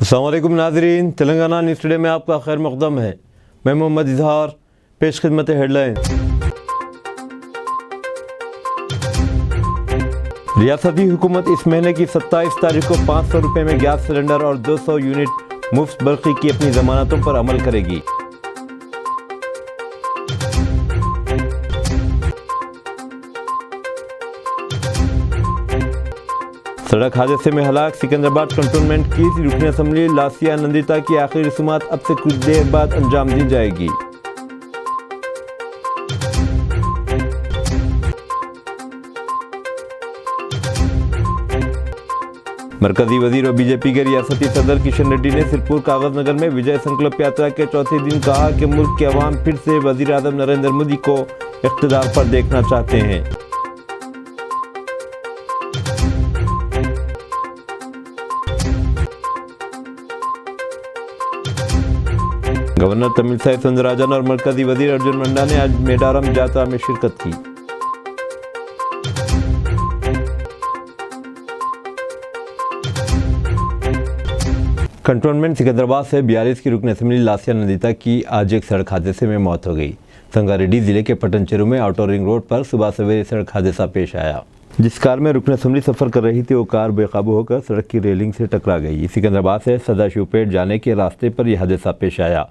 السلام علیکم ناظرین، تلنگانہ نیوز ٹوڈے میں آپ کا خیر مقدم ہے۔ میں محمد اظہار، پیش خدمت ہیڈ لائن۔ ریاستی حکومت اس مہینے کی 27 تاریخ کو 500 روپے میں گیس سلنڈر اور 200 یونٹ مفت برقی کی اپنی ضمانتوں پر عمل کرے گی۔ سڑک حادثے میں ہلاک سکندرآباد کنٹونمنٹ کی رکن اسمبلی لاسیا نندیتا کی آخری رسومات اب سے کچھ دیر بعد انجام دی جائے گی۔ مرکزی وزیر اور بی جے پی کے ریاستی صدر کشن ریڈی نے سرپور کاغذ نگر میں وجے سنکلپ یاترا کے چوتھے دن کہا کہ ملک کے عوام پھر سے وزیر اعظم نریندر مودی کو اقتدار پر دیکھنا چاہتے ہیں۔ گورنر تمل سائی سوندراراجن اور مرکزی وزیر ارجن منڈا نے آج میڈارم جاترا میں شرکت کی۔ کنٹونمنٹ سکندرآباد سے 42 کی رکن اسمبلی لاسیا نندیتا کی آج ایک سڑک حادثے میں موت ہو گئی۔ سنگاریڈی ضلع کے پٹن چیرو میں آؤٹر رنگ روڈ پر صبح سویرے سڑک حادثہ پیش آیا۔ جس کار میں رکن اسمبلی سفر کر رہی تھی وہ کار بے قابو ہو کر سڑک کی ریلنگ سے ٹکرا گئی۔ سکندرآباد سے سداشیو پیٹ جانے کے راستے پر یہ حادثہ پیش آیا۔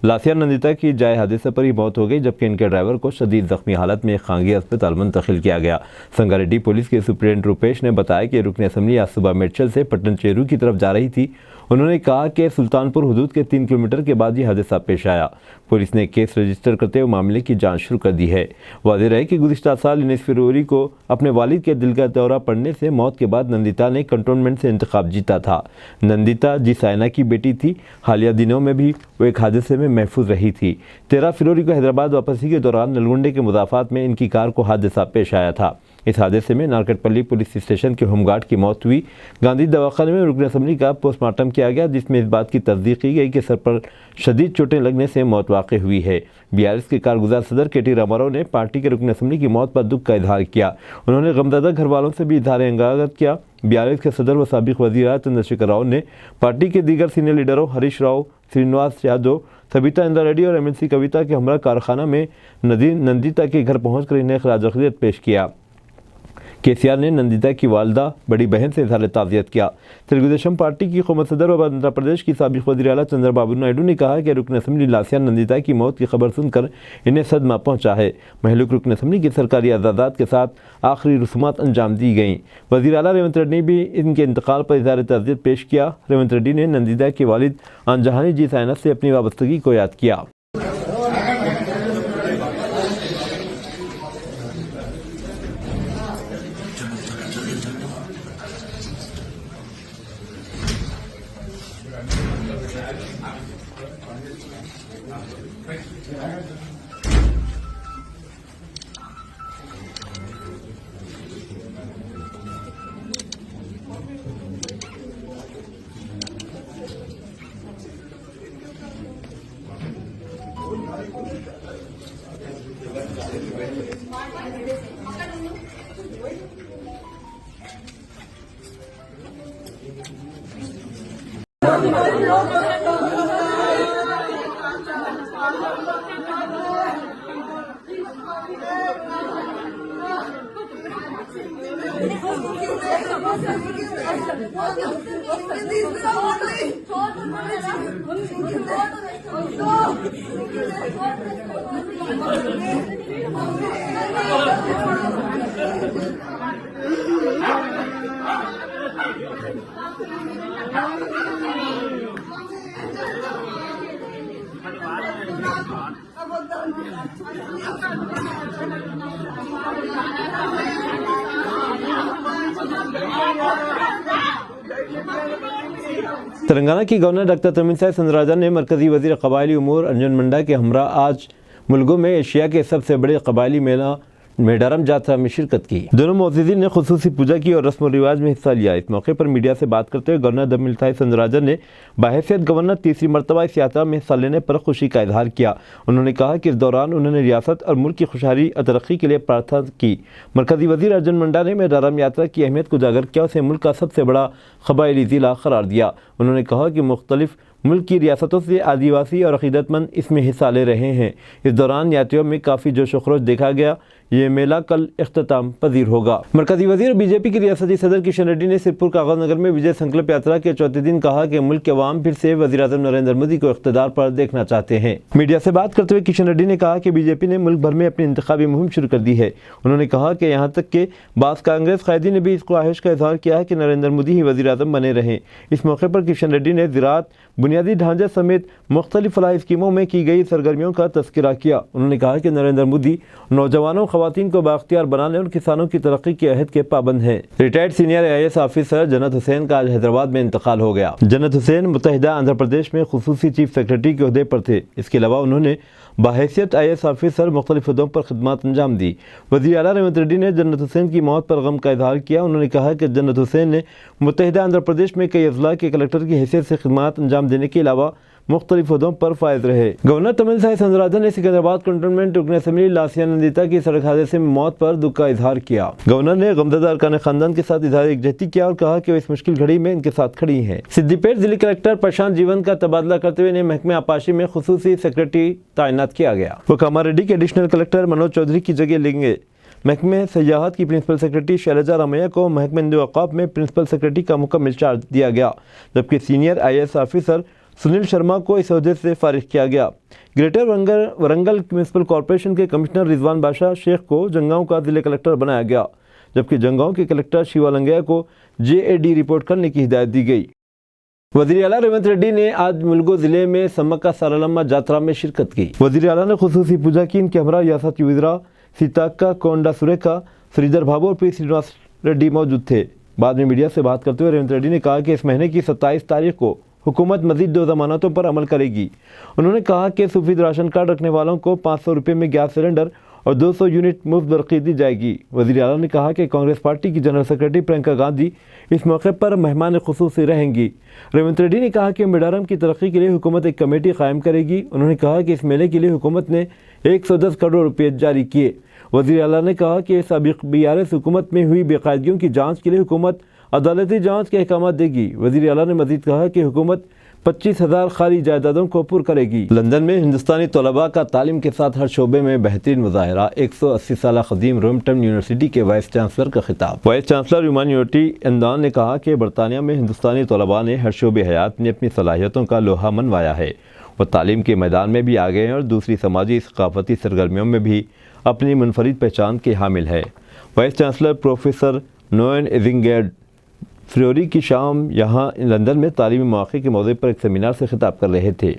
لاسیا نندیتا کی جائے حادثے پر ہی موت ہو گئی، جبکہ ان کے ڈرائیور کو شدید زخمی حالت میں خانگی اسپتال منتقل کیا گیا۔ سنگاریڈی پولیس کے سپرنٹینڈنٹ روپیش نے بتایا کہ رکن اسمبلی آج صبح میڈچل سے پٹن چیرو کی طرف جا رہی تھی۔ انہوں نے کہا کہ سلطان پور حدود کے 3 کلومیٹر کے بعد یہ حادثہ پیش آیا۔ پولیس نے کیس رجسٹر کرتے ہوئے معاملے کی جانچ شروع کر دی ہے۔ واضح ہے کہ گزشتہ سال 19 فروری کو اپنے والد کے دل کا دورہ پڑنے سے موت کے بعد نندیتا نے کنٹونمنٹ سے انتخاب جیتا تھا۔ نندیتا جی سائنا کی بیٹی تھی۔ حالیہ دنوں میں بھی وہ ایک حادثے میں محفوظ رہی تھی۔ 13 فروری کو حیدرآباد واپسی کے دوران نلگنڈے کے مضافات میں ان کی کار کو حادثہ پیش آیا تھا۔ اس حادثے میں نارکٹ پلی پولیس اسٹیشن کے ہوم گارڈ کی موت ہوئی۔ گاندھی دواخانے میں رکن اسمبلی کا پوسٹ مارٹم کیا گیا، جس میں اس بات کی تصدیق کی گئی کہ سر پر شدید چوٹیں لگنے سے موت واقع ہوئی ہے۔ BRS کے کارگزار صدر کے ٹی راما راؤ نے پارٹی کے رکن اسمبلی کی موت پر دکھ کا اظہار کیا۔ انہوں نے غمزدہ گھر والوں سے بھی اظہار انگاغت کیا۔ BRS کے صدر و سابق وزیر چندر شیکھر راؤ نے پارٹی کے دیگر سینئر لیڈروں ہریش راؤ، سرینواس یادو، سبیتا اندرا ریڈی اور MLC کویتا کے ہمراہ کارخانہ میں نندیتا کے گھر پہنچ کر انہیں خراج عقیدت پیش کیا۔ KCR نے نندیتا کی والدہ بڑی بہن سے اظہار تعزیت کیا۔ تلگو دیشم پارٹی کی قومی صدر و آندھرا پردیش کی سابق وزیر اعلیٰ چندر بابو نائیڈو نے کہا کہ رکن اسمبلی لاسیا نندیتا کی موت کی خبر سن کر انہیں صدمہ پہنچا ہے۔ مہلوک رکن اسمبلی کی سرکاری اعزازات کے ساتھ آخری رسومات انجام دی گئیں۔ وزیر اعلیٰ ریونت ریڈی نے بھی ان کے انتقال پر اظہار تعزیت پیش کیا۔ ریونت ریڈی نے نندیتا کے والد آن جہانی جی سائنا سے اپنی وابستگی کو یاد کیا۔ تلنگانہ کی گورنر ڈاکٹر تمل سائی سوندراراجن نے مرکزی وزیر قبائلی امور ارجن منڈا کے ہمراہ آج ملگو میں ایشیا کے سب سے بڑے قبائلی میلہ मेडारम यात्रा में शिरकत की। दोनों मुअज्जिज़ीन ने खुसूसी पूजा की और रस्म व रिवाज में हिस्सा लिया। इस मौके पर मीडिया से बात करते हुए गवर्नर तमिलिसाई सौंदरराजन ने बाहैसियत गवर्नर तीसरी मरतबा इस यात्रा में हिस्सा लेने पर खुशी का इजहार किया। उन्होंने कहा कि इस दौरान उन्होंने रियासत और मुल्क की खुशहाली और तरक्की के लिए प्रार्थना की। मरकजी वज़ीर अर्जुन मुंडा ने मेडारम यात्रा की अहमियत को उजागर किया, उसे मुल्क का सबसे बड़ा क़बाइली ज़िला करार दिया। उन्होंने कहा कि मुख्तलिफ मुल्क की रियासतों से आदिवासी और अक़ीदतमंद इसमें हिस्सा ले रहे हैं। इस दौरान यात्रियों में काफ़ी जोश व खरोश देखा गया। ये मेला कल इख्तिताम पजीर होगा। मरकजी वज़ीर और बीजेपी के रियासती सदर किशन रेड्डी ने सिरपुर कागज़ नगर में विजय संकल्प यात्रा के चौथे दिन कहा कि मुल्क के अवाम फिर से वज़ीर आज़म नरेंद्र मोदी को इख्तिदार पर देखना चाहते हैं। मीडिया से बात करते हुए किशन रेड्डी ने कहा कि बीजेपी ने मुल्क भर में अपनी इंतखाबी मुहिम शुरू कर दी है। उन्होंने कहा कि यहाँ तक कि बाज़ कांग्रेस क़ायदीन ने भी इस ख्वाहिश का इजहार किया है कि नरेंद्र मोदी ही वज़ीर आज़म बने रहें। इस मौके पर किशन रेड्डी ने ज़राअत, बुनियादी ढांचे समेत मुख्तलिफ फलाही स्कीमों में की गई सरगर्मियों का तज़किरा किया। उन्होंने कहा कि नरेंद्र मोदी नौजवानों, ख़वातीन को बाख्तियार बनाने और किसानों की तरक्की के अहद के पाबंद हैं। रिटायर्ड सीनियर IAS ऑफिसर जन्नत हुसैन का आज हैदराबाद में इंतकाल हो गया। जन्नत हुसैन मुत्तहिदा आंध्र प्रदेश में खुसूसी चीफ सेक्रेटरी के ओहदे पर थे। इसके अलावा उन्होंने बाहैसियत IAS ऑफिसर मुख्तलिफ ओहदों पर खिदमत अंजाम दी। वज़ीर आला रेवंत रेड्डी ने जन्नत हुसैन की मौत पर गम का इजहार किया। उन्होंने कहा कि जन्नत हुसैन ने मुत्तहिदा आंध्र प्रदेश में कई अजला के कलेक्टर की हैसियत से खिदमत अंजाम देने के अलावा मुख्तलिफ ओहदों पर फायज रहे। गवर्नर तमिलिसाई सौंदरराजन ने सिकंदराबाद कंटोनमेंट रुकन असेंबली लासिया नंदिता की सड़क हादसे में मौत पर दुख का इजहार किया। गवर्नर ने गमज़दा अरकान खानदान के साथ इजहार यकजहती किया और कहा कि वो इस मुश्किल घड़ी में इनके साथ खड़ी हैं। सिद्दीपेट जिले कलेक्टर प्रशांत जीवन का तबादला करते हुए महकमे आपाशी में खुसूसी सेक्रेटरी तैनात किया गया। वो कामारेड्डी के एडिशनल कलेक्टर मनोज चौधरी की जगह लेंगे। महकमे सयाहत की प्रिंसिपल सेक्रेटरी शैलजा रामैया को महकमे हिंदू अक़ाफ़ में प्रिंसिपल सेक्रेटरी का मुकम्मल चार्ज दिया गया, जबकि senior IAS officer Sunil Sharma को इस ओहदे से फारिग किया गया। ग्रेटर वरंगल म्यूनसिपल कॉरपोरेशन के कमिश्नर रिजवान बादशाह शेख को जंगांव का जिले कलेक्टर बनाया गया, जबकि जंगांव के कलेक्टर शिवा लंगैया को JAD रिपोर्ट करने की हिदायत दी गई। वज़ीर आला रेवंत रेड्डी ने आज मुलुगु जिले में सम्मक्का सारालम्मा यात्रा में शिरकत की। वज़ीर आला ने खुसूसी पूजा की। इनके हमरा रियासती वज़ीरा सीताक्का कोंडा सुरेखा, श्रीधर भाबू और P श्रीनिवास रेड्डी मौजूद थे। बाद में मीडिया से बात करते हुए रेवंत रेड्डी ने कहा कि इस महीने की 27 तारीख को हुकूमत मज़ीद 2 ज़मानतों पर अमल करेगी। उन्होंने कहा कि सफ़ेद राशन कार्ड रखने वालों को 500 रुपये में गैस सिलेंडर और 200 यूनिट मुफ्त बरक़ी दी जाएगी। वज़ीर आला ने कहा कि कांग्रेस पार्टी की जनरल सेक्रेटरी प्रियंका गांधी इस मौके पर मेहमान खुसूसी रहेंगी। रेवंत रेड्डी ने कहा कि मेडारम की तरक्की के लिए हुकूमत एक कमेटी कायम करेगी। उन्होंने कहा कि इस मेले के लिए हुकूमत ने 110 करोड़ रुपये जारी किए। वज़ीर आला ने कहा कि साबिक़ BRS हुकूमत में हुई बेकायदगियों की जाँच के लिए हुकूमत अदालती जाँच के अहकाम देगी। वज़ीर आला ने मज़ीद कहा कि हुकूमत 25,000 खाली जायदादों को पुर करेगी। लंदन में हिंदुस्तानी तलबा का तालीम के साथ हर शोबे में बेहतरीन मुजाहरा। 180 साल कदीम रोमटन यूनिवर्सिटी के वाइस चांसलर का खिताब। वाइस चांसलर ह्यूमन यूनिटी इंदान ने कहा कि बरतानिया में हिंदुस्तानी तलबा ने हर शोबे हयात में अपनी सलाहियतों का लोहा मनवाया है। वो तालीम के मैदान में भी आगे हैं और दूसरी समाजी सकाफती सरगर्मियों में भी अपनी मुनफरिद पहचान के हामिल है। वाइस चांसलर प्रोफेसर नोएन एजिंगेड फ्रियोरी की शाम यहाँ लंदन में तालीमी मौक़े के मौज़े पर एक सेमिनार से खिताब कर रहे थे,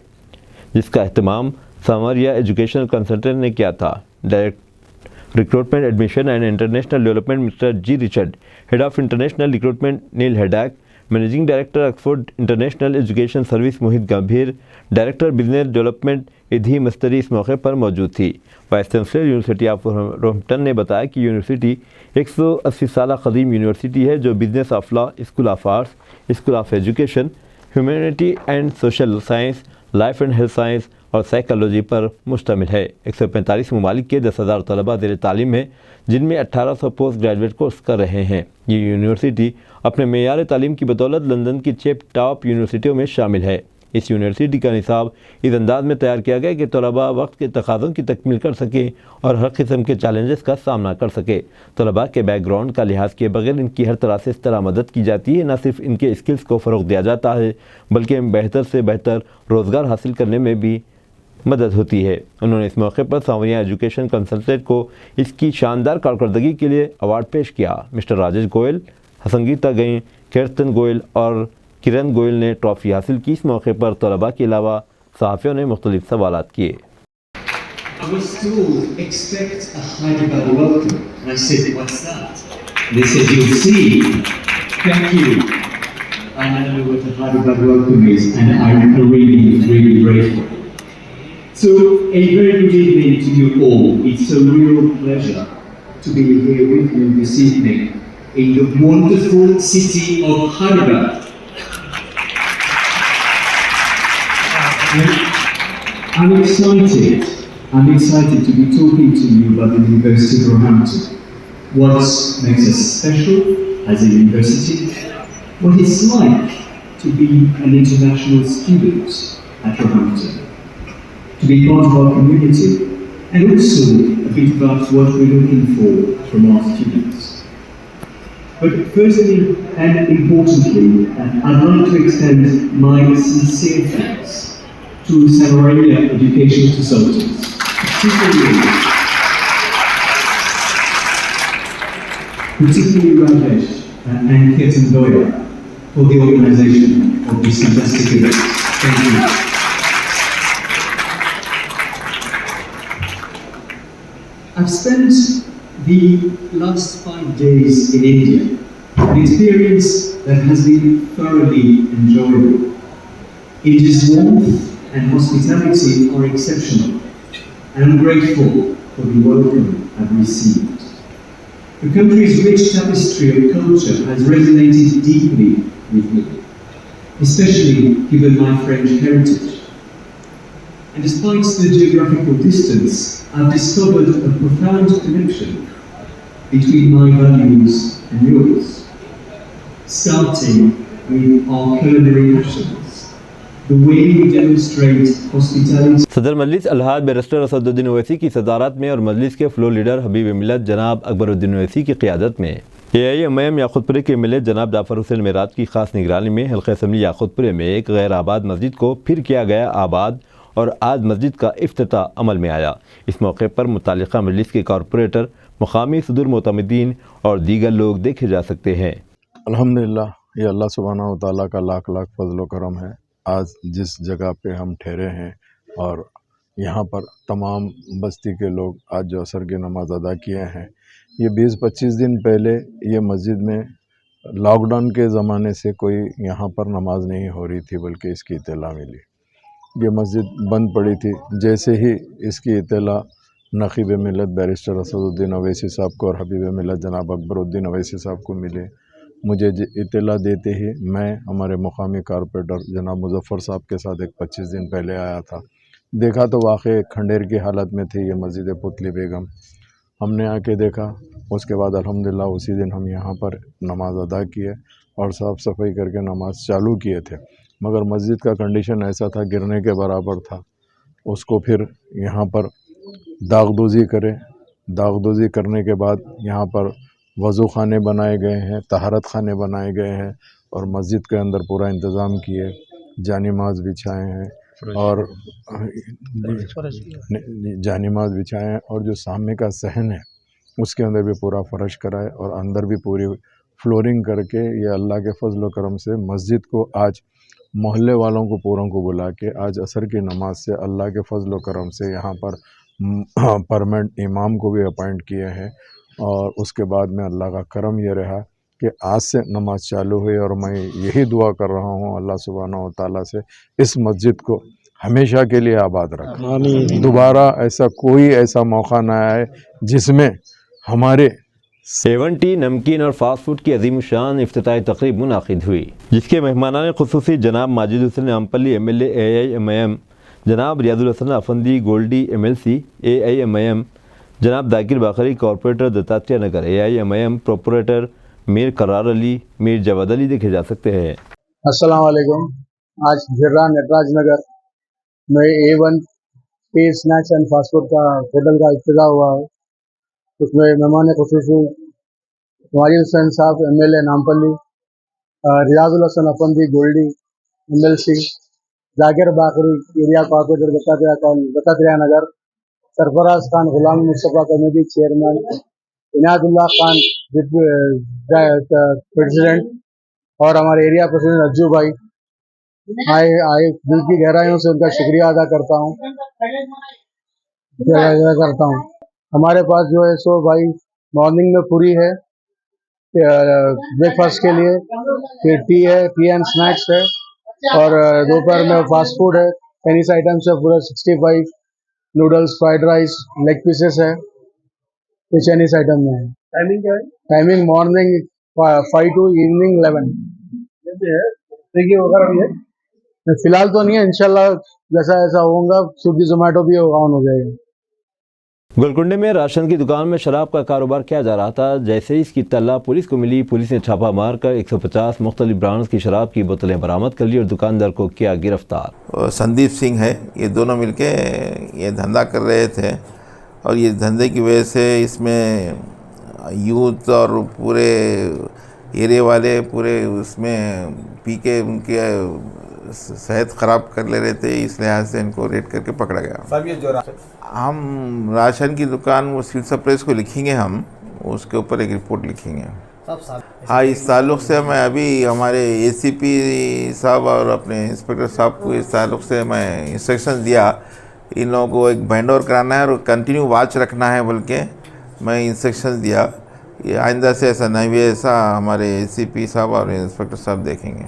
जिसका अहतमाम सामरिया एजुकेशनल कंसल्टेंट ने किया था। Director recruitment admission and international development mister G Richard, head of international recruitment Neil Haddock, managing director Oxford international education service Mohit Gambhir, director business development इधी मस्तरी इस मौके पर मौजूद थी। वाइस चांसलर यूनिवर्सिटी ऑफ रोमटन ने बताया कि यूनिवर्सिटी 180 साल कदीम यूनिवर्सिटी है जो business of law, school of arts, school of education, humanity and social science, life and health science और साइकोलॉजी पर मुश्तमिल है। 145 ममालिक के 10,000 तलबा ज़ेर तालीम है, जिनमें 1800 पोस्ट ग्रेजुएट कोर्स कर रहे हैं। ये यूनिवर्सिटी अपने मेयार तालीम की बदौलत लंदन की 6 टॉप यूनिवर्सिटियों में शामिल है। इस यूनिवर्सिटी का निसाब इस अंदाज में तैयार किया गया कि तलबा वक्त के तकाज़ों की तकमील कर सकें और हर किस्म के चैलेंजेस का सामना कर सके। तलबा के बैकग्राउंड का लिहाज किए बगैर इनकी हर तरह से इस तरह मदद की जाती है। न सिर्फ इनके स्किल्स को फ़रोग़ दिया जाता है, बल्कि बेहतर से बेहतर रोज़गार हासिल करने में भी मदद होती है। उन्होंने इस मौके पर सामरिया एजुकेशन कंसल्टेंट को इसकी शानदार कारकर्दगी के लिए अवार्ड पेश किया। मिस्टर राजेश गोयल, संगीता गई, कीर्तन गोयल और किरण गोयल ने ट्रॉफ़ी हासिल की। इस मौके पर तलबा के अलावा सहाफ़ियों ने मुख्तलिफ सवालात किए। Our school expects a Hyderabad welcome. And I said, what's that? They said, you'll see. Thank you. I know what a Hyderabad welcome is, and I'm really, really grateful. So, a very good evening to you all. It's a real pleasure to be here with you this evening in the wonderful city of Hyderabad. I'm excited. I'm excited to be talking to you about the University of Roehampton. What makes us special as a university? What it's like to be an international student at Roehampton, to be part of our community, and also a bit about what we're looking for from our students. But firstly and importantly, I'd like to extend my sincere thanks to Samaria Educational Consultants, particularly Rajesh and Kirtan Doya, for the organisation of this fantastic event. Thank you. I've spent the last 5 days in India, an experience that has been thoroughly enjoyable. India's warmth and hospitality are exceptional, and I'm grateful for the welcome I've received. The country's rich tapestry of culture has resonated deeply with me, especially given my French heritage. And despite the geographical distance, I've discovered a profound connection between my values and yours, starting with our culinary passions, the way we demonstrate hospitality. صدر مجلس الحاج barrister Asaduddin Owaisi کی صدارت میں اور مجلس کے floor leader حبیب ملت جناب اکبر الدین اویسی کی قیادت میں AIMIM یاقوت پورے کے MLA جناب جعفر حسین معراج کی خاص نگرانی میں حلقہ اسمبلی یاقوت پورے میں ایک غیر آباد مسجد کو پھر کیا گیا آباد اور آج مسجد کا افتتاح عمل میں آیا۔ اس موقع پر متعلقہ مجلس کے کارپوریٹر، مقامی صدور معتمدین اور دیگر لوگ دیکھے جا سکتے ہیں۔ الحمدللہ، یہ اللہ سبحانہ و تعالیٰ کا لاکھ لاکھ فضل و کرم ہے۔ آج جس جگہ پہ ہم ٹھہرے ہیں اور یہاں پر تمام بستی کے لوگ آج جو عصر کی نماز ادا کیے ہیں، یہ 20-25 دن پہلے یہ مسجد میں لاک ڈاؤن کے زمانے سے کوئی یہاں پر نماز نہیں ہو رہی تھی، بلکہ اس کی اطلاع ملی۔ یہ مسجد بند پڑی تھی۔ جیسے ہی اس کی اطلاع نقیب ملت بیرسٹر اسدالدین اویسی صاحب کو اور حبیب ملت جناب اکبر الدین اویسی صاحب کو ملے، مجھے اطلاع دیتے ہی میں ہمارے مقامی کارپوریٹر جناب مظفر صاحب کے ساتھ ایک 25 دن پہلے آیا تھا۔ دیکھا تو واقعی ایک کھنڈیر کی حالت میں تھی یہ مسجد پتلی بیگم۔ ہم نے آ کے دیکھا، اس کے بعد الحمدللہ اسی دن ہم یہاں پر نماز ادا کیے اور صاف صفائی کر کے نماز چالو کیے تھے، مگر مسجد کا کنڈیشن ایسا تھا، گرنے کے برابر تھا۔ اس کو پھر یہاں پر داغدوزی داغدوزی کرنے کے بعد یہاں پر وضو خانے بنائے گئے ہیں، طہارت خانے بنائے گئے ہیں اور مسجد کے اندر پورا انتظام کیے، جانماز بچھائے ہیں اور جانماز بچھائے ہیں اور جو سامنے کا صحن ہے اس کے اندر بھی پورا فرش کرائے اور اندر بھی پوری فلورنگ کر کے یہ اللہ کے فضل و کرم سے مسجد کو آج محلے والوں کو پوروں کو بلا کے آج عصر کی نماز سے اللہ کے فضل و کرم سے یہاں پر پرمنٹ امام کو بھی اپائنٹ کیے ہیں۔ اور اس کے بعد میں اللہ کا کرم یہ رہا کہ آج سے نماز چالو ہوئی اور میں یہی دعا کر رہا ہوں اللہ سبحانہ و تعالیٰ سے اس مسجد کو ہمیشہ کے لیے آباد رکھے، دوبارہ کوئی ایسا موقع نہ آئے جس میں ہمارے A1 ٹی نمکین اور فاسٹ فوڈ کی عظیم الشان افتتاحی تقریب منعقد ہوئی، جس کے مہمانان خصوصی جناب ماجد حسین امپلی MLA AIMIM، جناب ریاض الحسن افندی گولڈی MLC AIMIM، جناب Zakir Baqri corporator Dattatreya Nagar AIMIM، proprietor Mir Qarar Ali, میر جواد علی دیکھے جا سکتے ہیں۔ السلام علیکم۔ آج جھرا نٹراج نگر میں A1 tea snacks and fast food کا ہوٹل کا افتتاح ہوا ہے۔ اس میں مہمان خصوصی Majid Hussain Sahab MLA Nampally, Riaz ul Hasan Effendi Goldy MLC، Zakir Baqri area corporator Dattatreya Nagar, Sarfaraz Khan Ghulam Mustafa committee chairman, عنایت اللہ خان پریزیڈنٹ اور ہمارے ایریا پریزیڈنٹ اجو بھائی، دل کی گہرائیوں سے ان کا شکریہ ادا کرتا ہوں۔ ہمارے پاس جو ہے سو بھائی مارننگ میں پوری ہے بریک فاسٹ کے لیے، پھر ٹی ہے، ٹی اینڈ اسنیکس ہے، اور دوپہر میں فاسٹ فوڈ ہے، چائنیز آئٹمس ہے پورا 65، noodles, fried rice, leg pieces ہے۔ ये चाइनीज आइटम में है। टाइमिंग क्या है? टाइमिंग मॉर्निंग 5 to evening 11 है। स्विगी वगैरह भी है? फिलहाल तो नहीं है, इंशाल्लाह जैसा ऐसा होगा स्विगी जोमेटो भी ऑन हो जाएगा। गोलकुंडे में राशन की दुकान में शराब का कारोबार किया जा रहा था। जैसे ही इसकी तल्ला पुलिस को मिली, पुलिस ने छापा मारकर 150 मुख्तलिफ ब्रांड्स की शराब की बोतलें बरामद कर ली और दुकानदार को किया गिरफ्तार। संदीप सिंह है, ये दोनों मिलके ये धंधा कर रहे थे और ये धंधे की वजह से इसमें यूथ और पूरे एरिया वाले पूरे उसमें पी के उनके सेहत ख़राब कर ले रहे थे, इस लिहाज से इनको रेड करके पकड़ा गया। सब ये जो हम राशन की दुकान वो सिविल सप्लाईज को लिखेंगे, हम उसके ऊपर एक रिपोर्ट लिखेंगे। हाँ, इस ताल्लुक़ से मैं अभी हमारे ACP साहब और अपने इंस्पेक्टर साहब को इस ताल्लुक़ से मैं इंस्ट्रक्शन दिया, इन लोगों को एक बैंड ओवर कराना है और कंटिन्यू वॉच रखना है, बल्कि मैं इंस्ट्रक्शन दिया। ये आइंदा से ऐसा नहीं भी, ऐसा हमारे ACP साहब और इंस्पेक्टर साहब देखेंगे।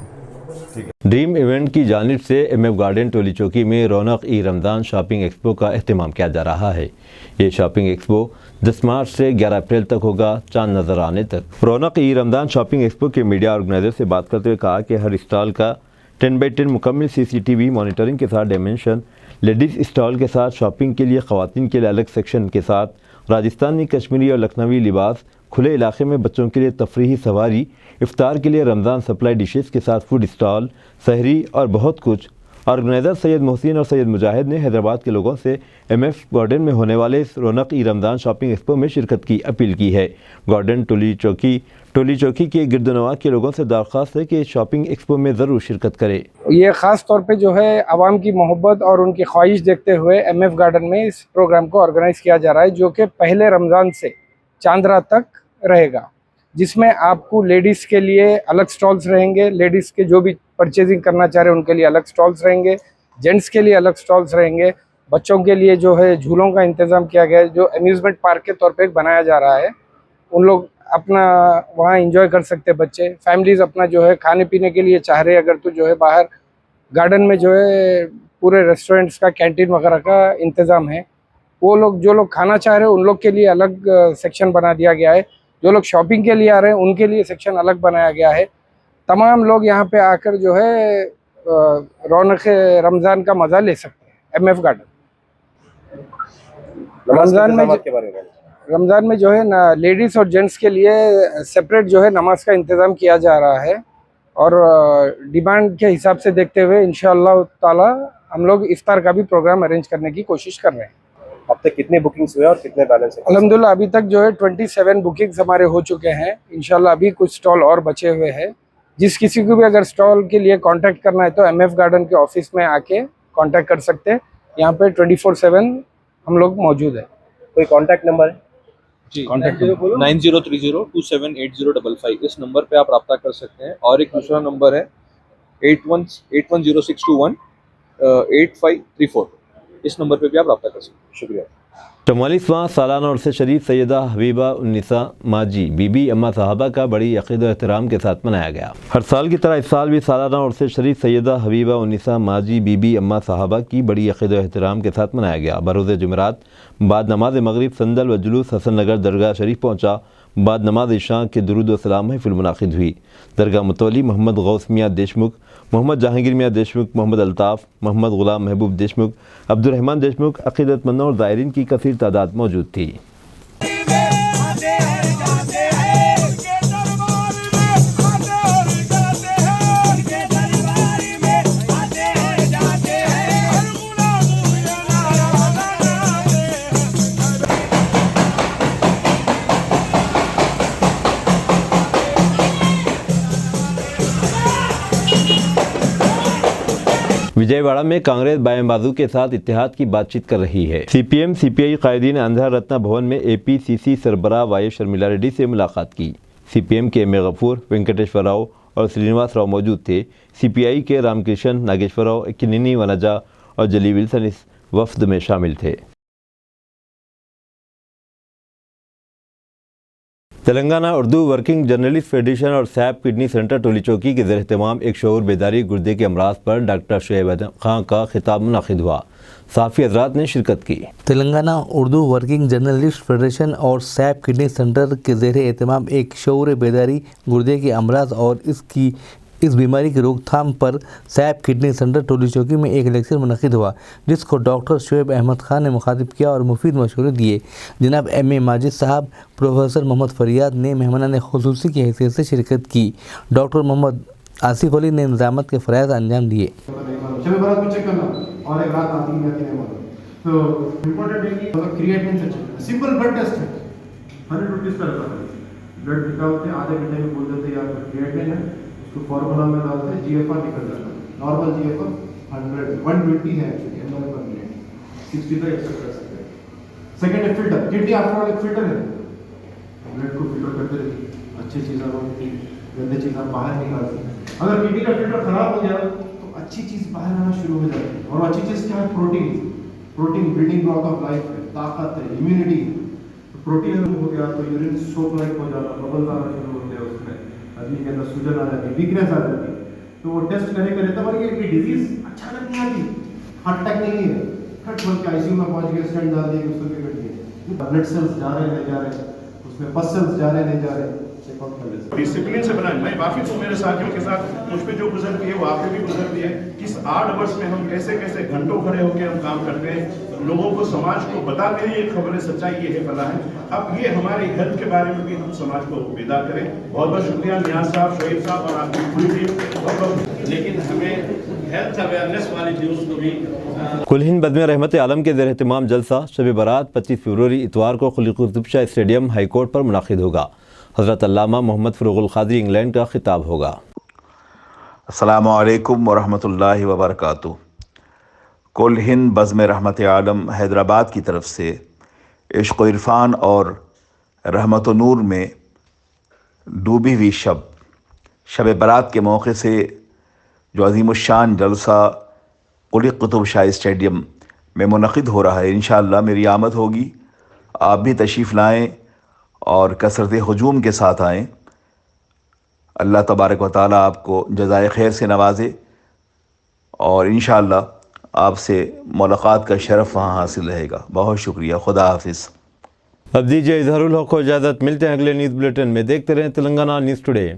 ड्रीम इवेंट की जानिब से MF गार्डन टोली चौकी में रौनक-ए-रमज़ान शॉपिंग एक्सपो का अहतमाम किया जा रहा है। ये शॉपिंग एक्सपो 10 मार्च से 11 अप्रैल तक होगा, चांद नज़र आने तक। रौनक-ए-रमज़ान शॉपिंग एक्सपो के मीडिया ऑर्गेनाइजर से बात करते हुए कहा कि हर स्टॉल का 10x10 मुकम्मल CCTV मॉनिटरिंग के साथ डायमेंशन, लेडीज़ स्टॉल के साथ शॉपिंग के लिए ख़वातीन के लिए अलग सेक्शन के साथ राजस्थानी, कश्मीरी और लखनवी लिबास, खुले इलाके में बच्चों के लिए तफरीही सवारी, इफ्तार के लिए रमज़ान सप्लाई डिशेस के साथ फूड स्टॉल, सहरी और बहुत कुछ। ऑर्गेनाइज़र सैयद मोहसिन और सैयद मुजाहिद ने हैदराबाद के लोगों से MF गार्डन में होने वाले इस रौनक-ए-रमज़ान शॉपिंग एक्सपो में शिरकत की अपील की है। गार्डन टोली चौकी के गिरदनवा के लोगों से दरख्वास्त है कि शॉपिंग एक्सपो में ज़रूर शिरकत करें। ये ख़ास तौर पे जो है आवाम की मोहब्बत और उनकी ख्वाहिश देखते हुए MF गार्डन में इस प्रोग्राम को ऑर्गेनाइज़ किया जा रहा है, जो कि पहले रमज़ान से चांद रात तक रहेगा, जिसमें आपको लेडीज़ के लिए अलग स्टॉल्स रहेंगे, लेडीज़ के जो भी परचेजिंग करना चाह रहे हैं उनके लिए अलग स्टॉल्स रहेंगे, जेंट्स के लिए अलग स्टॉल्स रहेंगे, बच्चों के लिए जो है झूलों का इंतज़ाम किया गया है, जो अम्यूज़मेंट पार्क के तौर पे बनाया जा रहा है। उन लोग अपना वहाँ एंजॉय कर सकते हैं, बच्चे फैमिलीज़ अपना जो है खाने पीने के लिए चाह रहे हैं अगर, तो जो है बाहर गार्डन में जो है पूरे रेस्टोरेंट्स का, कैंटीन वगैरह का इंतज़ाम है। वो लोग जो लोग खाना चाह रहे हैं उन लोग के लिए अलग सेक्शन बना दिया गया है, जो लोग शॉपिंग के लिए आ रहे हैं उनके लिए सेक्शन अलग बनाया गया है। तमाम लोग यहाँ पे आकर जो है रौनक रमज़ान का मज़ा ले सकते हैं। MF गार्डन रमज़ान में जो है ना लेडीज़ और जेंट्स के लिए सेपरेट जो है नमाज का इंतज़ाम किया जा रहा है, और डिमांड के हिसाब से देखते हुए इंशाअल्लाह ताला हम लोग इफ्तार का भी प्रोग्राम अरेंज करने की कोशिश कर रहे हैं। अब तक कितने बुकिंग्स हुए और कितने बैलेंस है? अल्हम्दुलिल्लाह अभी तक जो है 27 बुकिंग्स हमारे हो चुके हैं। इंशाल्लाह अभी कुछ स्टॉल और बचे हुए हैं। जिस किसी को भी अगर स्टॉल के लिए कांटेक्ट करना है तो MF गार्डन के ऑफिस में आके कांटेक्ट कर सकते हैं। यहाँ पे 24/7 हम लोग मौजूद है। कोई कांटेक्ट नंबर है? जी, 9030278055 इस नंबर पे आप रब्ता कर सकते हैं। और एक दूसरा नंबर है 810621 8534, इस नंबर पे भी आप रब्ता कर सकते हैं। शुक्रिया। 44वां सालाना उर्स शरीफ सैयदा हबीबा उन्निसा माजी बीबी अम्मा साहबा का बड़ी अक़ीदा एहतराम के साथ मनाया गया। हर साल की तरह इस साल भी सालाना उर्स शरीफ सैयदा हबीबा उन्निसा माजी बीबी अम्मा साहबा की बड़ी अक़ीदा एहतराम के साथ मनाया गया। बरोज़ जुमेरात बाद नमाज मगरिब संदल व जुलूस हसन नगर दरगाह शरीफ पहुँचा। बाद नमाज इशा के दुरूद व सलाम महफिल मुनाक़िद हुई। दरगाह मुतवली मोहम्मद गौस मियाँ देशमुख, मोहम्मद जहांगीर मियाँ देशमुख, मोहम्मद अल्ताफ़, मोहम्मद ग़ुलाम महबूब देशमुख, अब्दुर्रहमान देशमुख, अक़ीदतमंदों और ज़ायरीन की कसीर तादाद मौजूद थी। विजयवाड़ा में कांग्रेस बाएं बाजू के साथ इत्तेहाद की बातचीत कर रही है। CPM CPI कायदीन आंध्रा रत्ना भवन में APCC सरबराह वाई शर्मिला रेड्डी से मुलाकात की। CPM के M.A. गफूर, वेंकटेश्वर राव और श्रीनिवास राव मौजूद थे। CPI के रामकृष्ण, नागेश्वर राव, किन्नी वनजा और जली विल्सन इस वफ्द में शामिल थे। Telangana Urdu working journalist federation اور سیپ کڈنی سینٹر ٹولی چوکی کے زیر اہتمام ایک شعور بیداری گردے کے امراض پر ڈاکٹر شعیب خان کا خطاب منعقد ہوا. صحافی حضرات نے شرکت کی. Telangana Urdu working journalist federation اور سیپ کڈنی سینٹر کے زیر اہتمام ایک شعور بیداری گردے کے امراض اور اس بیماری کی روک تھام پر سیپ کڈنی سینٹر ٹولی چوکی میں ایک لیکچر منعقد ہوا، جس کو ڈاکٹر شعیب احمد خان نے مخاطب کیا اور مفید مشورے دیے. جناب ایم اے ماجد صاحب، پروفیسر محمد فریاد نے مہمانان خصوصی کی حیثیت سے شرکت کی. ڈاکٹر محمد آصف علی نے انتظامات کے فرائض انجام دیے. اور ایک رات آتی ہے تو امپورٹنٹ ہے کہ کریٹنین سے چیک سمپل بلڈ ٹیسٹ ہے 100 روپیز کا لگتا ہے. بلڈ نکالتے ہیں آدھے گھنٹے میں بول دیتے ہیں آپ کریٹنین ہے، اس کو فارمولا میں ڈالتے ہیں، جی ایف آر نکل جاتا ہے. نارمل جی ایف آر 120 ہے ایکچولی پر منٹ 60 تک ایکسپٹ کر سکتے ہیں. سیکنڈ ہے فلٹر. کڈنی آفٹر آل ایک فلٹر ہے، بلڈ کو فلٹر کرتے رہتی ہے، اچھی چیزیں گندی چیزیں باہر نکالتی ہیں. اگر کڈنی کا فلٹر خراب ہو گیا اچھی چیز باہر آنا شروع ہو جاتی ہے. اور اچھی چیز کیا ہے؟ Protein building block of life ہے، طاقت ہے، امیونٹی. پروٹین ہو گیا تو یورین سوپ لائک ہو جاتا، ببلز آنا شروع ہوتے ہیں، اس میں آدمی کے اندر سوجن آ جاتی ہے، ویکنیس آ جاتی ہے. تو وہ ٹیسٹ کرنے کا رہتا ہے کہ ڈیزیز اچانک نہیں آتی، ہارٹ اٹیک نہیں ہے، کٹ بول کے آئی سی یو میں پہنچ گیا، اسٹینٹ ڈال دیا کہ اس کو بھی کٹ گیا. بلڈ سیلس جا رہے نہیں جا رہے، اس میں پس سیلس جا رہے نہیں جا رہے. ڈسپلن سے بنائیں. میں واقف ہوں میرے ساتھیوں کے ساتھ، مجھ پہ جو گزرتی ہے وہ آپ پہ بھی گزرتی ہے. اس 8 برس میں ہم کیسے گھنٹوں کھڑے ہو کے ہم کام کرتے ہیں، لوگوں کو سماج کو بتاتے ہیں یہ خبر ہے، سچائی یہ ہے، فلاں ہے. اب یہ ہماری ہیلتھ کے بارے میں بھی ہم سماج کو بیدار کریں. بہت بہت شکریہ نیاز صاحب، شعیب صاحب اور آپ کی پوری ٹیم. لیکن ہمیں ہیلتھ اویئرنیس والی نیوز کو بھی. کل ہند بزم رحمت عالم کے زیر اہتمام جلسہ شب برات 25 فروری اتوار کو Quli Qutb Shah stadium high court پر منعقد ہوگا. حضرت علامہ محمد فروغ القادری انگلینڈ کا خطاب ہوگا. السلام علیکم ورحمۃ اللہ وبرکاتہ. کل ہند بزم رحمت عالم حیدرآباد کی طرف سے عشق و عرفان اور رحمت و نور میں ڈوبی ہوئی شب برات کے موقع سے جو عظیم الشان جلسہ قلی قطب شاہ اسٹیڈیم میں منعقد ہو رہا ہے، انشاءاللہ میری آمد ہوگی. آپ بھی تشریف لائیں اور کثرت ہجوم کے ساتھ آئیں. اللہ تبارک و تعالیٰ آپ کو جزائے خیر سے نوازے اور انشاءاللہ آپ سے ملاقات کا شرف وہاں حاصل رہے گا. بہت شکریہ. خدا حافظ. اب دیجیے اظہار الحق کو اجازت. ملتے ہیں اگلے نیوز بلیٹن میں. دیکھتے رہیں تلنگانہ نیوز ٹوڈے.